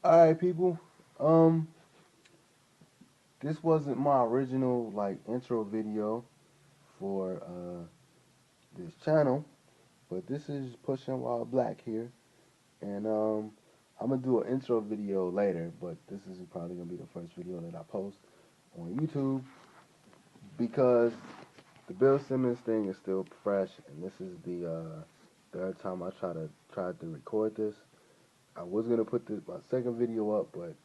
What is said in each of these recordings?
Alright, people. Um, this wasn't my original intro video for this channel, but this is Pushing While Black here, and I'm gonna do an intro video later, but this is probably gonna be the first video that I post on YouTube because the Bill Simmons thing is still fresh, and this is the third time I tried to record this. I was gonna put my second video up, but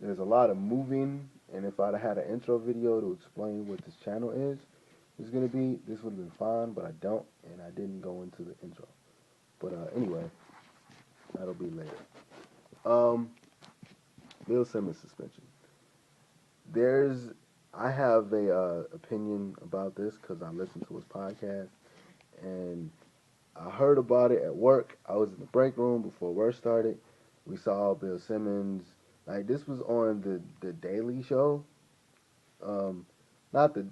there's a lot of moving, and if I'd had an intro video to explain what this channel is gonna be, this would have been fine, but I don't, and I didn't go into the intro. But anyway, that'll be later. Um, Bill Simmons suspension. There's, I have a opinion about this because I listened to his podcast, and I heard about it at work. I was in the break room before work started. We saw Bill Simmons. Like this was on the Daily Show, um, not the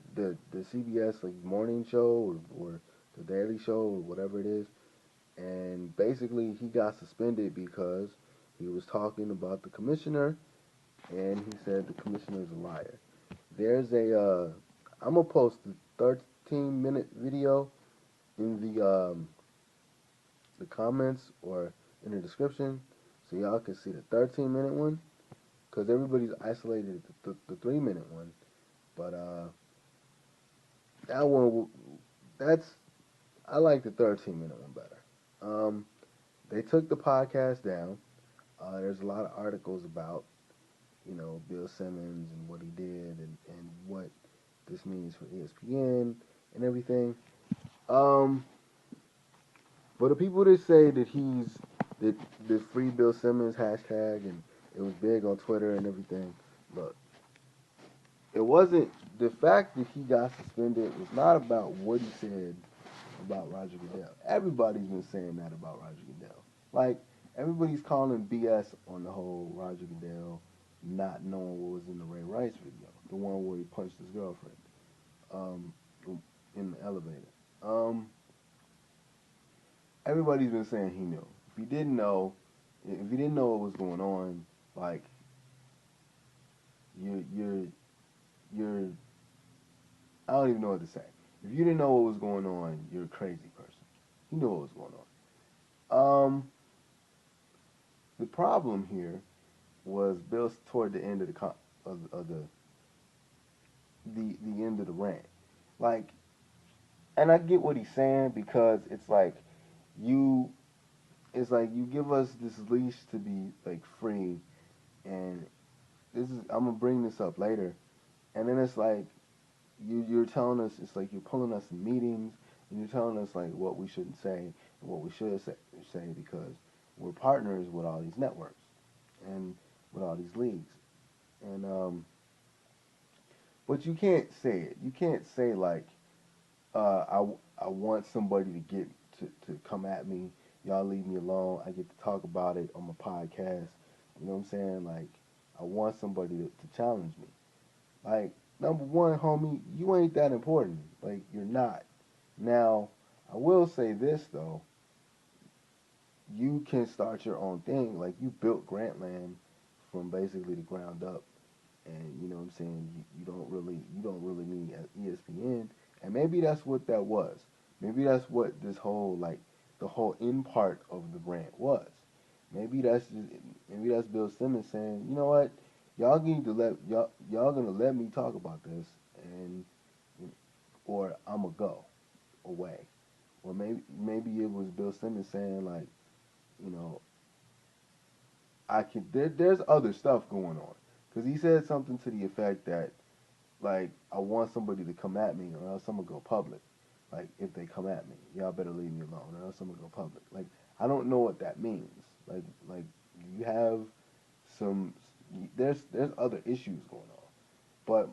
CBS morning show or the Daily Show or whatever it is. And basically, he got suspended because he was talking about the commissioner, and he said the commissioner is a liar. There's a I'm gonna post the 13-minute video in the comments or in the description, so y'all can see the 13-minute one, because everybody's isolated the 3-minute one. But that one, that's I like the 13-minute one better. Um, they took the podcast down. There's a lot of articles about Bill Simmons and what he did and what this means for ESPN and everything. Um, but the people that say that that the free Bill Simmons hashtag and it was big on Twitter and everything. Look, it wasn't the fact that he got suspended was not about what he said about Roger Goodell. Everybody's been saying that about Roger Goodell. Like everybody's calling BS on the whole Roger Goodell not knowing what was in the Ray Rice video, the one where he punched his girlfriend um, in the elevator. Um, Everybody's been saying he knew. If he didn't know what was going on, like you're you're I don't even know what to say. If you didn't know what was going on, you're a crazy person. He knew what was going on. The problem here was Bill toward the end of the end of the rant. Like, and I get what he's saying because you it's like you give us this leash to be free, and this is I'm gonna bring this up later, and then it's like you're telling us it's like you're pulling us in meetings and you're telling us like what we shouldn't say and what we should say because we're partners with all these networks and with all these leagues. And but you can't say it. You can't say I want somebody to get to come at me. Y'all leave me alone. I get to talk about it on my podcast. You know what I'm saying? Like I want somebody to challenge me. Like number one, homie, you ain't that important. Like you're not. Now, I will say this though, you can start your own thing. Like you built Grantland from basically the ground up, and you know what I'm saying. You don't really need ESPN, and maybe that's what that was. Maybe that's what this whole the whole end part of the rant was. Maybe that's just, maybe that's Bill Simmons saying, you know what, y'all need to y'all gonna let me talk about this, and or I'ma go away. Or maybe it was Bill Simmons saying you know, there's other stuff going on. Cause he said something to the effect that I want somebody to come at me or else I'm gonna go public. Like if they come at me, y'all better leave me alone or else I'm gonna go public. Like I don't know what that means. Like you have some there's other issues going on. But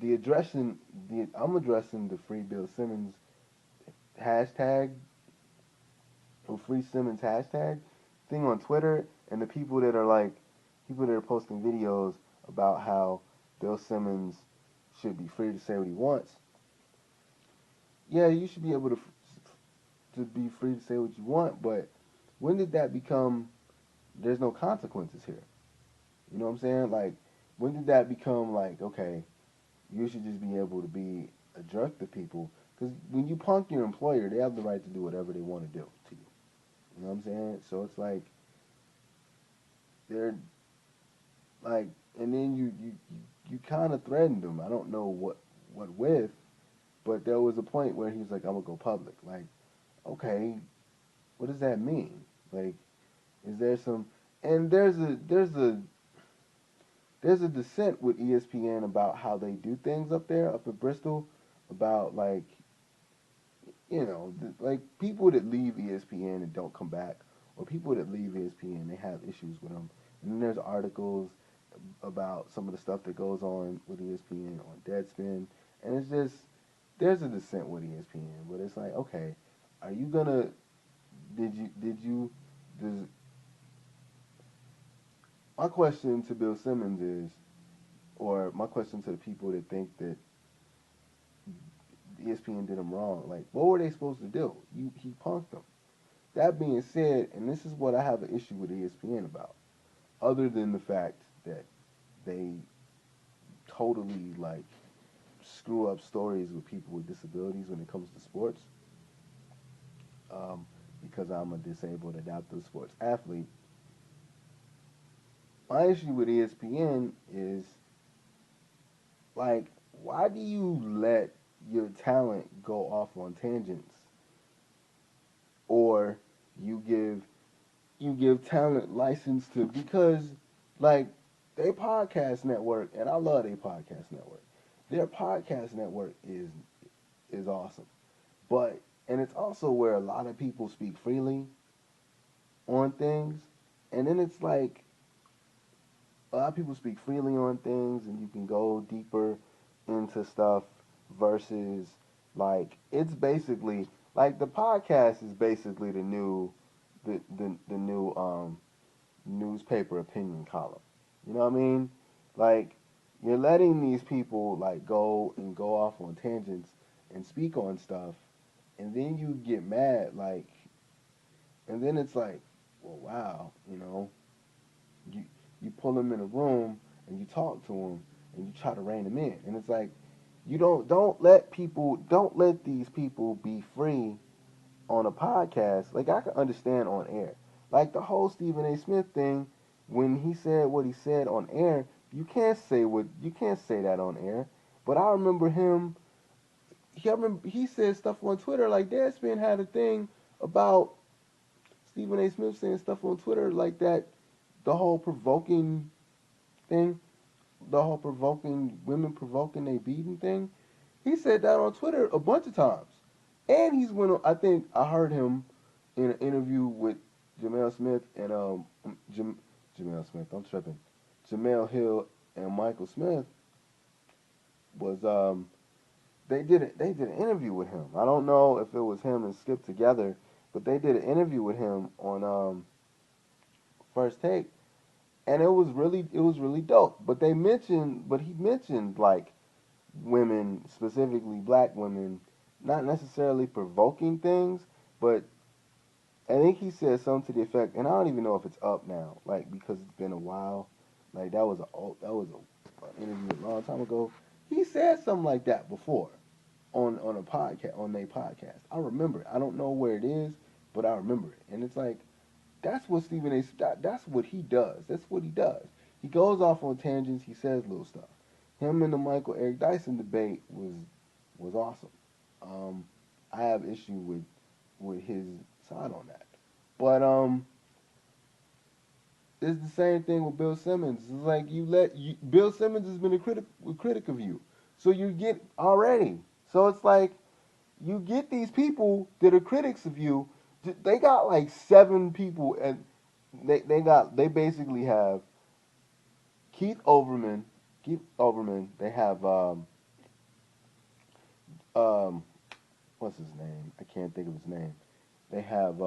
the addressing the I'm addressing the free Bill Simmons hashtag or free Simmons hashtag thing on Twitter, and the people that are posting videos about how Bill Simmons should be free to say what he wants. Yeah, you should be able to be free to say what you want, but when did that become there's no consequences here? You know what I'm saying? Like, when did that become like, okay, you should just be able to be a jerk to people? Because when you punk your employer, they have the right to do whatever they want to do to you. You know what I'm saying? So it's like they're like, and then you kind of threatened him. I don't know what with, but there was a point where he was like, "I'm gonna go public." Like, okay, what does that mean? Like, is there some? And there's a dissent with ESPN about how they do things up there, up in Bristol, about like, like people that leave ESPN and don't come back, or people that leave ESPN, they have issues with them. And then there's articles about some of the stuff that goes on with ESPN on Deadspin, and it's just there's a dissent with ESPN, but it's like, okay, are you gonna did you does my question to Bill Simmons is, or my question to the people that think that ESPN did him wrong, like what were they supposed to do? He punked them. That being said, and this is what I have an issue with ESPN about, other than the fact that they totally like screw up stories with people with disabilities when it comes to sports. Because I'm a disabled adaptive sports athlete, my issue with ESPN is like, why do you let your talent go off on tangents, or you give talent license to, because like their podcast network, and I love their podcast network. Their podcast network is awesome, but and it's also where a lot of people speak freely on things, and then it's like a lot of people speak freely on things, and you can go deeper into stuff versus like it's basically like the podcast is basically the new newspaper opinion column. You know what I mean? Like you're letting these people like go off on tangents and speak on stuff, and then you get mad like, and then it's like, well, wow, you you pull them in a room and you talk to them and you try to rein them in, and it's like you don't let these people be free on a podcast. Like I can understand on air, like the whole Stephen A. Smith thing, when he said what he said on air, you can't say that on air. But I remember him. I remember he said stuff on Twitter like Deadspin had a thing about Stephen A. Smith saying stuff on Twitter like that. The whole provoking thing, the whole provoking women provoking they beating thing. He said that on Twitter a bunch of times, and he's went. I think I heard him in an interview with Jamel Smith and Jamel Smith. I'm tripping. Jamel Hill and Michael Smith was they did an interview with him. I don't know if it was him and Skip together, but they did an interview with him on First Take, and it was really dope. But he mentioned like women, specifically black women, not necessarily provoking things, but I think he said something to the effect, and I don't even know if it's up now, like because it's been a while. Like that was an interview a long time ago. He said something like that before on a podcast, on a podcast. I remember it. I don't know where it is, but I remember it. And it's like that's what Stephen A. That's what he does. That's what he does. He goes off on tangents. He says little stuff. Him and the Michael Eric Dyson debate was awesome. Um, I have issue with his side on that, but it's the same thing with Bill Simmons. It's like Bill Simmons has been a critic of you, so you get already. So it's like you get these people that are critics of you. They got like 7 people, and they basically have Keith Overman. Keith Overman. They have um what's his name? I can't think of his name. They have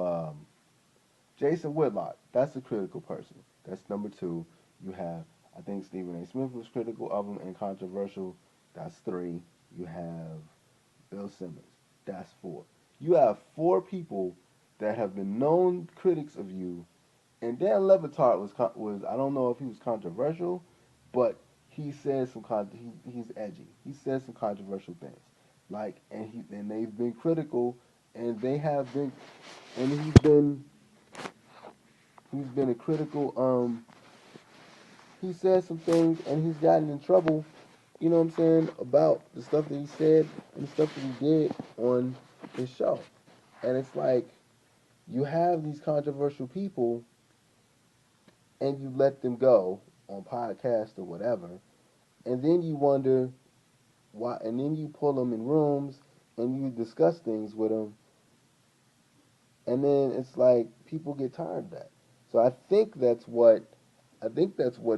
Jason Whitlock. That's a critical person. That's number 2. You have, I think Stephen A. Smith was critical of him and controversial. That's 3. You have Bill Simmons. That's 4. You have 4 people that have been known critics of you, And Dan Levitard was I don't know if he was controversial, but he said he's edgy. He said some controversial things, like and they've been critical, and they have been, and he's been a critical. He said some things, and he's gotten in trouble. You know what I'm saying about the stuff that he said and the stuff that he did on his show, and it's like you have these controversial people and you let them go on podcast or whatever, and then you wonder why, and then you pull them in rooms and you discuss things with them, and then it's like people get tired of that. So I think that's what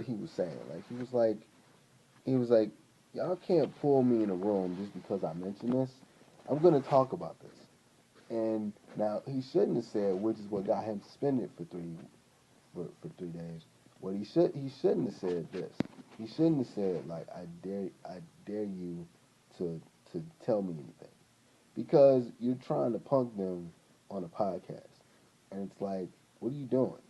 he was saying. Like he was like, y'all can't pull me in a room just because I mentioned this. I'm gonna talk about this. And now he shouldn't have said, which is what got him suspended for 3 days. What he shouldn't have said this. He shouldn't have said like I dare you to tell me anything, because you're trying to punk them on a podcast, and it's like, what are you doing?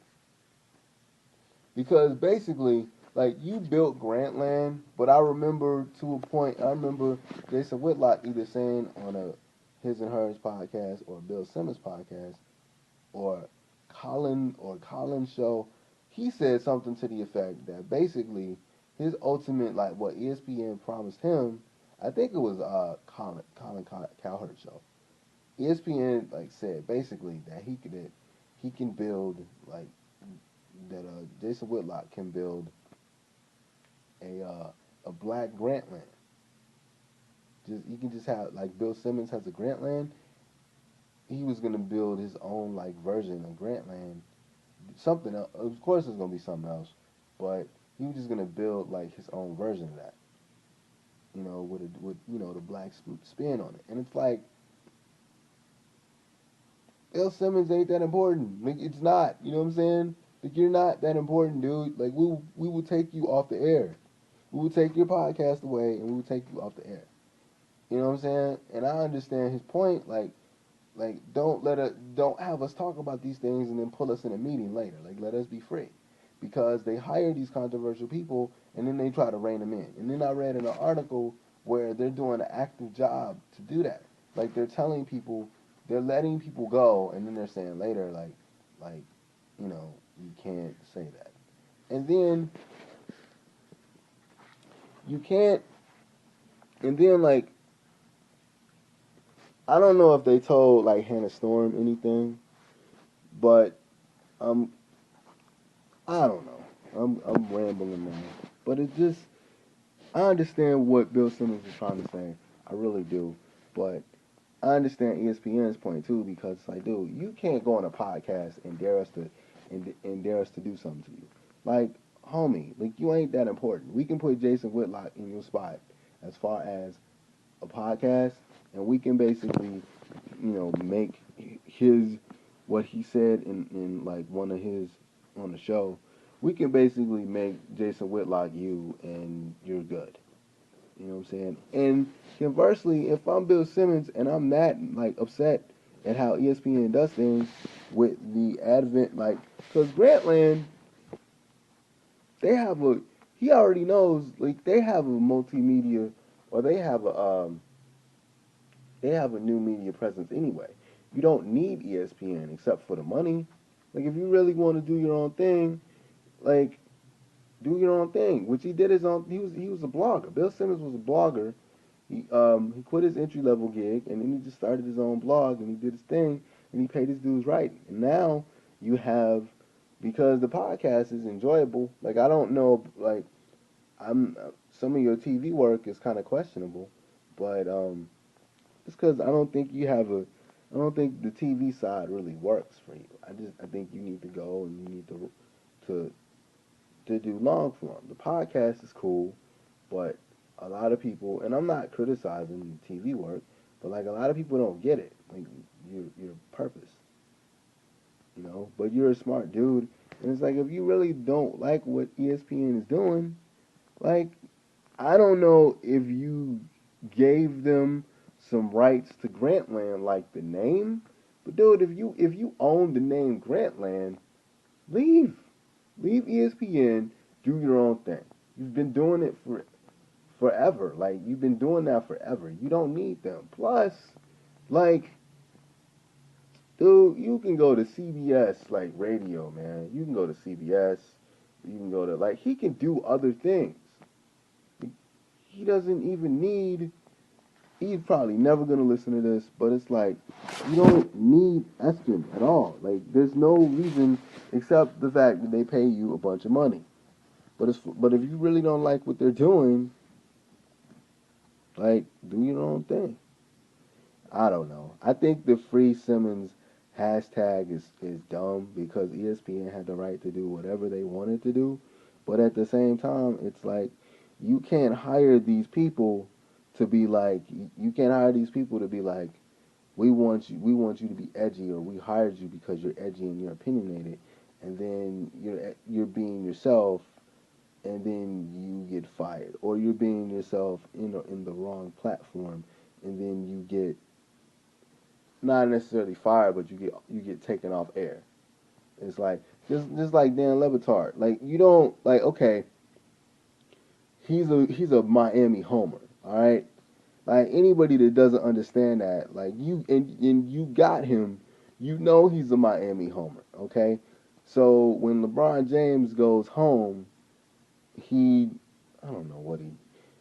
Because basically, like, you built Grantland, but I remember to a point. I remember Jason Whitlock either saying on a his and hers podcast or Bill Simmons podcast or Colin's show, he said something to the effect that basically his ultimate, like, what ESPN promised him. I think it was Colin Cowherd's show. ESPN like said basically that he can build like that Jason Whitlock can build a black Grantland. Just he can just have like Bill Simmons has a Grantland. He was gonna build his own like version of Grantland. Something else. Of course, it's gonna be something else, but he was just gonna build like his own version of that. With the black spin on it, and it's like Bill Simmons ain't that important. Like, it's not. You know what I'm saying? Like, you're not that important, dude. Like, we will take you off the air. We will take your podcast away, and we will take you off the air. You know what I'm saying? And I understand his point. Like, don't have us talk about these things and then pull us in a meeting later. Like, let us be free, because they hire these controversial people and then they try to rein them in. And then I read in an article where they're doing an active job to do that. Like, they're telling people, they're letting people go, and then they're saying later, like, you can't say that. And then you can't. And then, like, I don't know if they told like Hannah Storm anything, but um, I don't know. I'm rambling now, but it just, I understand what Bill Simmons is trying to say. I really do, but I understand ESPN's point too, because it's like, dude, you can't go on a podcast and dare us to do something to you. Like, homie, like, you ain't that important. We can put Jason Whitlock in your spot as far as a podcast, and we can basically, make his what he said in like one of his on the show. We can basically make Jason Whitlock you, and you're good. You know what I'm saying? And conversely, if I'm Bill Simmons and I'm that like upset at how ESPN does things with the advent, like, because Grantland, they have a, he already knows, like, they have a multimedia, or they have a new media presence anyway. You don't need ESPN except for the money. Like, if you really want to do your own thing, like, do your own thing. Which he did his own. He was a blogger. Bill Simmons was a blogger. He quit his entry level gig, and then he just started his own blog, and he did his thing, and he paid his dues right. And now you have, because the podcast is enjoyable. Like, I don't know, like, I'm some of your TV work is kind of questionable, but it's because I don't think the TV side really works for you. I think you need to go and you need to to do long form. The podcast is cool, but a lot of people, and I'm not criticizing TV work, but like, a lot of people don't get it. Like, your purpose, but you're a smart dude, and it's like, if you really don't like what ESPN is doing, like, I don't know if you gave them some rights to Grantland, like the name, but dude, if you own the name Grantland, Leave. Leave ESPN. Do your own thing. You've been doing it for forever. Like you've been doing that forever. You don't need them. Plus, like, dude, you can go to CBS like radio, man. You can go to CBS. You can go to like he can do other things. He doesn't even need. He's probably never gonna listen to this, but it's like you don't need espn at all. Like there's no reason except the fact that they pay you a bunch of money. But if you really don't like what they're doing, like do your own thing. I don't know. I think the free Simmons hashtag is dumb because ESPN had the right to do whatever they wanted to do, but at the same time, it's like you can't hire these people to be like you can't hire these people to be like we want you to be edgy or we hired you because you're edgy and you're opinionated and then you're being yourself and then you get fired or you're being yourself in the wrong platform and then you get not necessarily fired, but you get taken off air. It's like just like Dan Levitard. Like you don't like okay, he's a Miami homer. All right, like anybody that doesn't understand that, like and you got him, you know he's a Miami homer. Okay, so when LeBron James goes home, he I don't know what he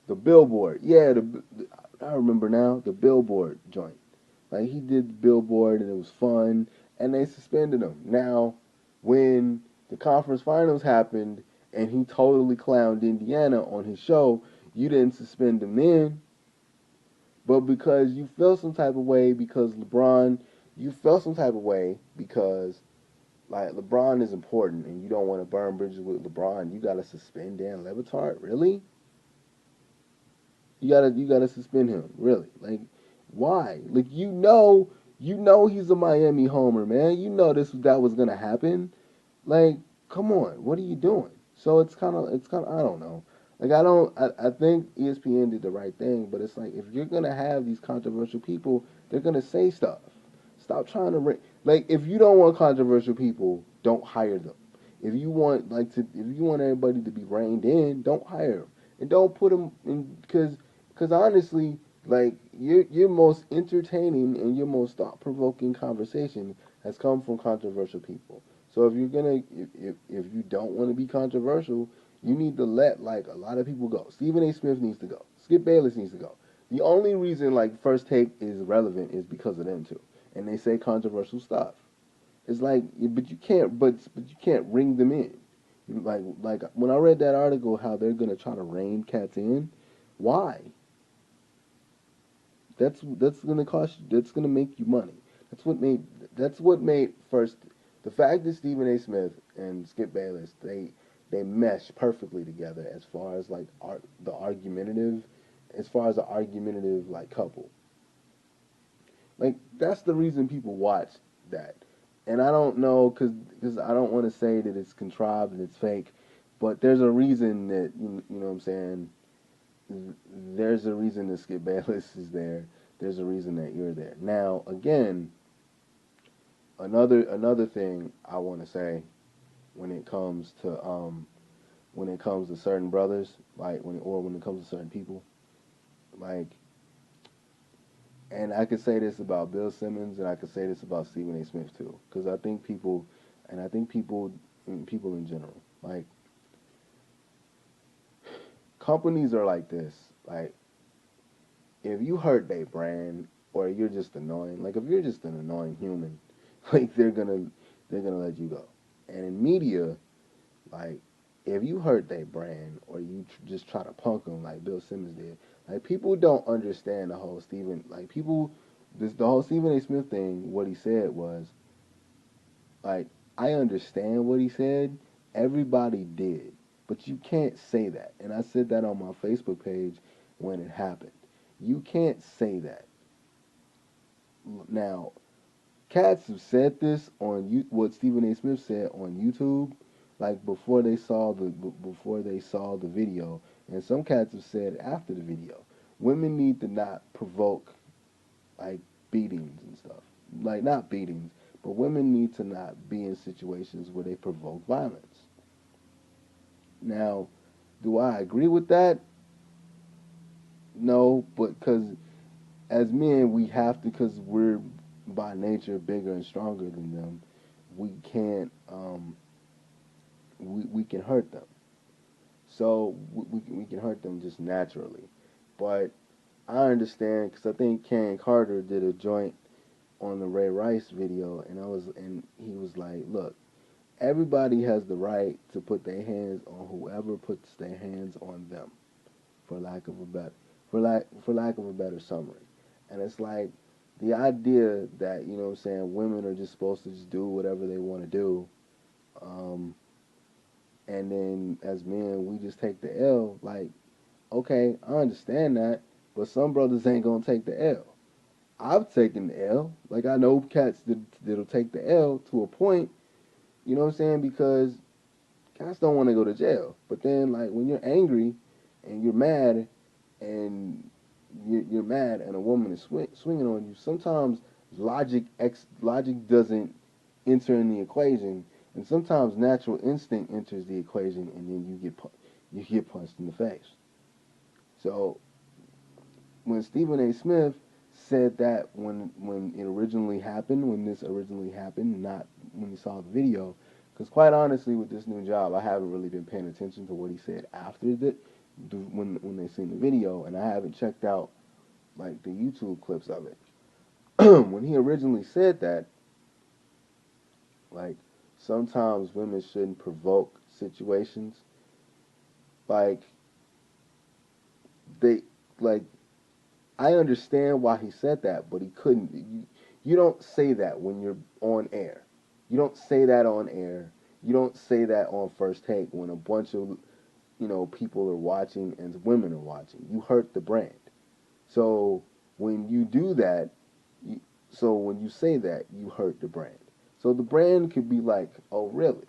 the billboard. Yeah, I remember now the billboard joint. Like he did the billboard and it was fun, and they suspended him. Now, when the conference finals happened and he totally clowned Indiana on his show, you didn't suspend him then, but because you felt some type of way because LeBron, you felt some type of way because like LeBron is important and you don't want to burn bridges with LeBron. You got to suspend Dan Levitard, really? You gotta suspend him, really. Like, why? Like you know he's a Miami homer, man. You know that was gonna happen. Like, come on, what are you doing? So it's kind of I don't know. Like I think ESPN did the right thing, but it's like if you're gonna have these controversial people, they're gonna say stuff. Stop trying to like if you don't want controversial people, don't hire them. If you want if you want everybody to be reined in, don't hire them and don't put them in because honestly, like your most entertaining and your most thought provoking conversation has come from controversial people. So if you're gonna if you don't want to be controversial, you need to let like a lot of people go. Stephen A. Smith needs to go. Skip Bayless needs to go. The only reason like First Take is relevant is because of them two, and they say controversial stuff. It's like, but you can't ring them in. Like when I read that article, how they're gonna try to rein cats in. Why? That's gonna cost you. That's gonna make you money. That's what made first the fact that Stephen A. Smith and Skip Bayless they mesh perfectly together as far as like as far as the argumentative like couple. Like that's the reason people watch that. And I don't know because I don't want to say that it's contrived and it's fake, but there's a reason that you know what I'm saying. There's a reason that Skip Bayless is there. There's a reason that you're there. Now, again, another thing I want to say when it comes to certain brothers, like when it comes to certain people, like, and I could say this about Bill Simmons, and I could say this about Stephen A. Smith too, because I think people in general, like companies are like this, like if you hurt their brand or you're just annoying, like if you're just an annoying human, like they're gonna let you go. And in media, like if you hurt their brand or you just try to punk them like Bill Simmons did, like people don't understand the whole the whole Stephen A. Smith thing. What he said was like I understand what he said. Everybody did, but you can't say that. And I said that on my Facebook page when it happened. You can't say that. Now, cats have said this on what Stephen A. Smith said on YouTube, like before they saw the video, and some cats have said after the video. Women need to not provoke like beatings and stuff, like not beatings, But women need to not be in situations where they provoke violence. Now, do I agree with that? No, but because as men, we have to, because we're by nature bigger and stronger than them, we can't, we can hurt them. So we can hurt them just naturally. But I understand because I think Karen Carter did a joint on the Ray Rice video, and he was like, look, everybody has the right to put their hands on whoever puts their hands on them, for lack of a better for lack of a better summary. And it's like the idea that, you know what I'm saying, women are just supposed to just do whatever they want to do, um, and then as men we just take the L. Like, okay, I understand that, but some brothers ain't gonna take the L. I've taken the L. Like, I know cats that'll take the L to a point, you know what I'm saying, because cats don't want to go to jail. But then, like, when you're angry and you're mad and you're mad and a woman is swinging on you, sometimes logic doesn't enter in the equation, and sometimes natural instinct enters the equation, and then you get punched in the face. So when Stephen A. Smith said that when it originally happened, when this originally happened, not when he saw the video, because quite honestly, with this new job, I haven't really been paying attention to what he said after when they seen the video, and I haven't checked out like the YouTube clips of it. When he originally said that, like, sometimes women shouldn't provoke situations, like they like I understand why he said that, but he couldn't. You don't say that when you're on air. You don't say that on air. You don't say that on First Take when a bunch of, you know, people are watching and women are watching. You hurt the brand. So when you do that, you, so when you say that, you hurt the brand. So the brand could be like, oh really?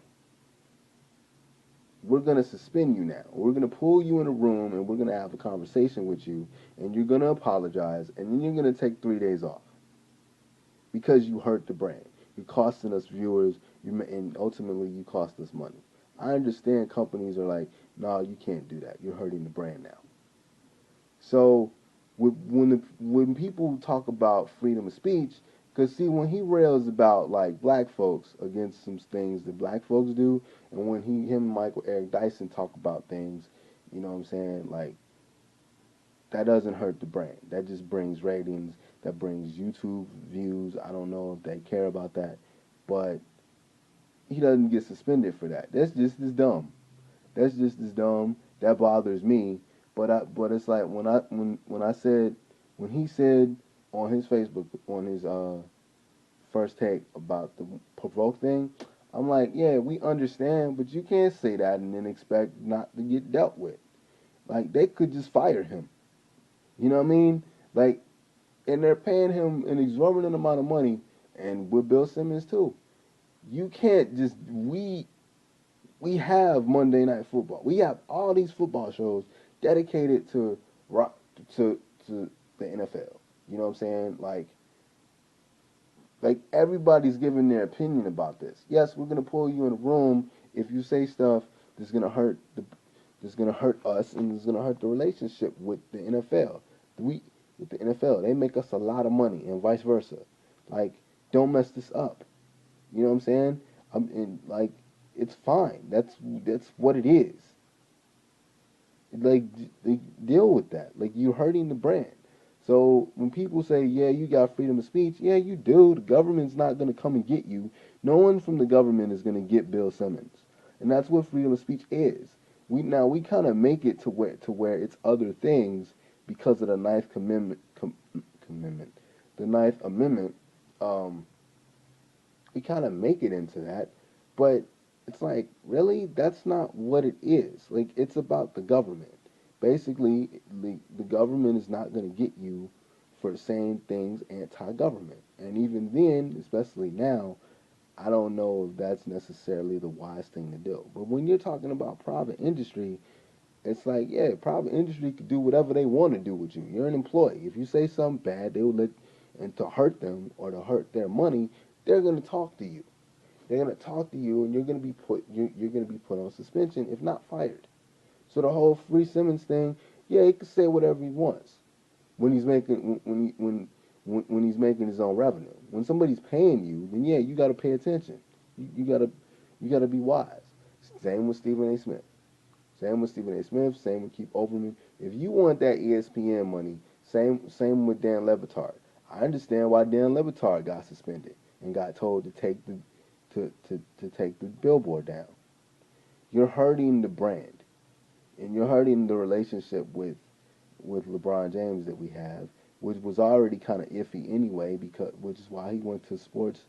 We're going to suspend you now. We're going to pull you in a room and we're going to have a conversation with you, and you're going to apologize, and then you're going to take 3 days off because you hurt the brand. You're costing us viewers, and ultimately you cost us money. I understand companies are like, no, you can't do that. You're hurting the brand now. So when people talk about freedom of speech, because see, when he rails about like black folks against some things that black folks do, and when him and Michael Eric Dyson talk about things, you know what I'm saying, like, that doesn't hurt the brand. That just brings ratings. That brings YouTube views. I don't know if they care about that, but he doesn't get suspended for that. That's just as dumb. That's just as dumb. That bothers me. But it's like when I said, when he said on his Facebook, on his First Take, about the provoke thing, I'm like, yeah, we understand, but you can't say that and then expect not to get dealt with. Like, they could just fire him. You know what I mean? Like, and they're paying him an exorbitant amount of money, and with Bill Simmons too. You can't just we have Monday Night Football. We have all these football shows dedicated to rock to the NFL. You know what I'm saying? Like everybody's giving their opinion about this. Yes, we're gonna pull you in a room if you say stuff that's gonna hurt that's gonna hurt us, and it's gonna hurt the relationship with the NFL. We with the NFL, they make us a lot of money, and vice versa. Like, don't mess this up. You know what I'm saying? And like, it's fine. That's what it is. Like, deal with that. Like, you're hurting the brand. So when people say, "Yeah, you got freedom of speech," yeah, you do. The government's not gonna come and get you. No one from the government is gonna get Bill Simmons, and that's what freedom of speech is. We kind of make it to where it's other things because of the Ninth Amendment, the Ninth Amendment. Um, we kind of make it into that, but it's like, really, that's not what it is. Like, it's about the government. Basically, the government is not going to get you for saying things anti-government. And even then, especially now, I don't know if that's necessarily the wise thing to do. But when you're talking about private industry, it's like, yeah, private industry could do whatever they want to do with you. You're an employee. If you say something bad, they will and to hurt them or to hurt their money, they're gonna talk to you. They're gonna talk to you, and you're gonna be put on suspension, if not fired. So the whole Free Simmons thing, yeah, he can say whatever he wants when he's making when he's making his own revenue. When somebody's paying you, then yeah, you got to pay attention. You gotta be wise. Same with Stephen A. Smith. Same with Stephen A. Smith. Same with Keith Olbermann. If you want that ESPN money, same with Dan Le Batard. I understand why Dan Le Batard got suspended and got told to take to take the billboard down. You're hurting the brand, and you're hurting the relationship with LeBron James that we have, which was already kind of iffy anyway, because which is why he went to Sports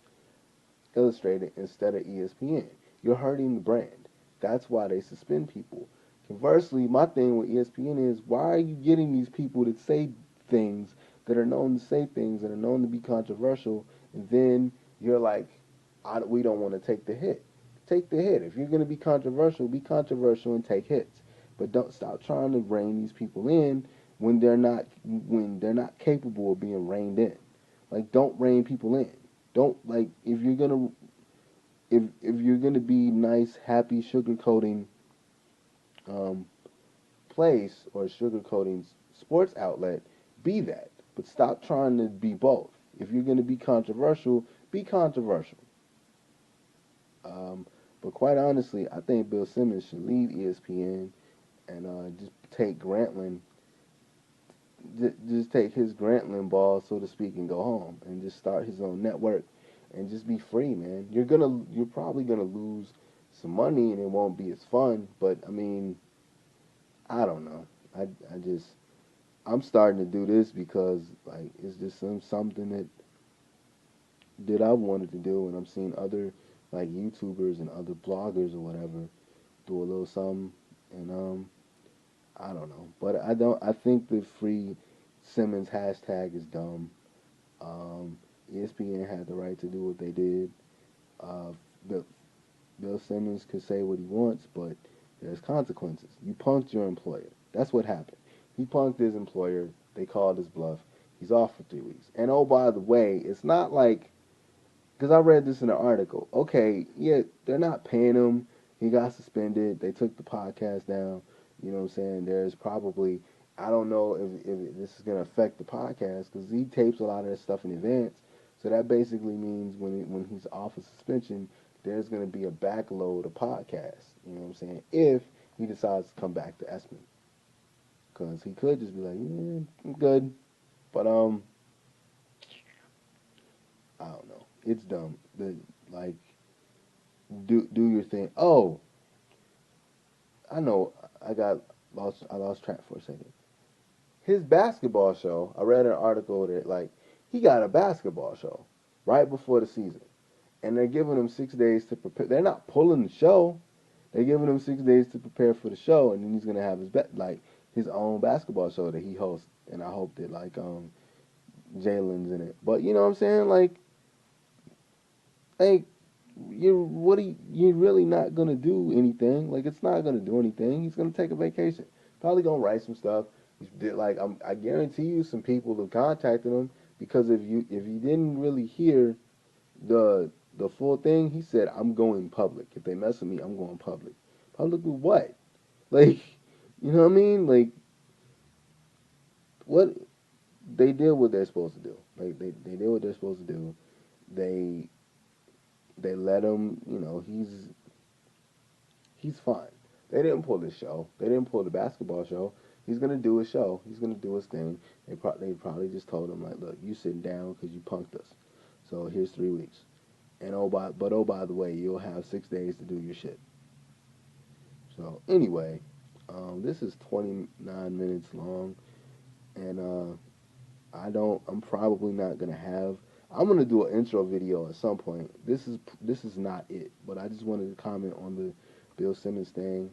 Illustrated instead of ESPN. You're hurting the brand. That's why they suspend people. Conversely, my thing with ESPN is, why are you getting these people to say things that are known to say things that are known to be controversial, and then you're like, we don't want to take the hit. Take the hit. If you're going to be controversial and take hits. But don't stop trying to rein these people in when they're not capable of being reined in. Like, don't rein people in. Don't, like, if you're gonna be nice, happy, sugarcoating um, place or sugarcoating sports outlet, be that. But stop trying to be both. If you're gonna be controversial. Um, but quite honestly, I think Bill Simmons should leave ESPN and just take just take his Grantland ball, so to speak, and go home and just start his own network and just be free, man. You're probably gonna lose some money and it won't be as fun, but I mean, I don't know. I just I'm starting to do this because like it's just something that I wanted to do, and I'm seeing other like YouTubers and other bloggers or whatever do a little something, and I don't know, but I think the free Simmons hashtag is dumb. Um, ESPN had the right to do what they did. Uh, Bill, Bill Simmons could say what he wants, but there's consequences. You punked your employer. That's what happened. He punked his employer. They called his bluff. He's off for 3 weeks. And oh, by the way, it's not like, because I read this in an article. Okay, yeah, they're not paying him. He got suspended. They took the podcast down. You know what I'm saying? There's probably, I don't know if this is going to affect the podcast because he tapes a lot of that stuff in advance. So that basically means when he's off of suspension, there's going to be a backload of podcasts. You know what I'm saying? If he decides to come back to espn, because he could just be like, yeah, I'm good. But I don't know. It's dumb. Like, do your thing. Oh, I know. I lost track for a second. His basketball show. I read an article that like he got a basketball show right before the season, and they're giving him 6 days to prepare. They're not pulling the show. They're giving him 6 days to prepare for the show, and then he's gonna have his own basketball show that he hosts. And I hope that like Jalen's in it. But you know what I'm saying? Like you're really not gonna do anything. Like it's not gonna do anything. He's gonna take a vacation. Probably gonna write some stuff. I guarantee you some people have contacted him because if you didn't really hear the full thing, he said I'm going public. If they mess with me, I'm going public. Public with what? Like you know what I mean? Like what they did what they're supposed to do. Like they did what they're supposed to do. They they let him. You know he's fine. They didn't pull this show. They didn't pull the basketball show. He's gonna do his show. He's gonna do his thing. They probably just told him like, look, you sitting down because you punked us. So here's 3 weeks. And by the way, you'll have 6 days to do your shit. So anyway, this is 29 minutes long, and I'm probably not gonna have. I'm gonna do an intro video at some point. This is not it, but I just wanted to comment on the Bill Simmons thing,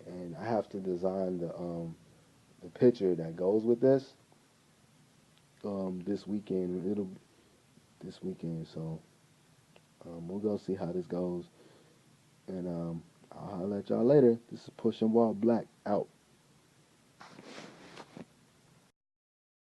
and I have to design the picture that goes with this weekend. It'll this weekend, so we'll go see how this goes, and I'll holler at y'all later. This is Push and Wall Black out.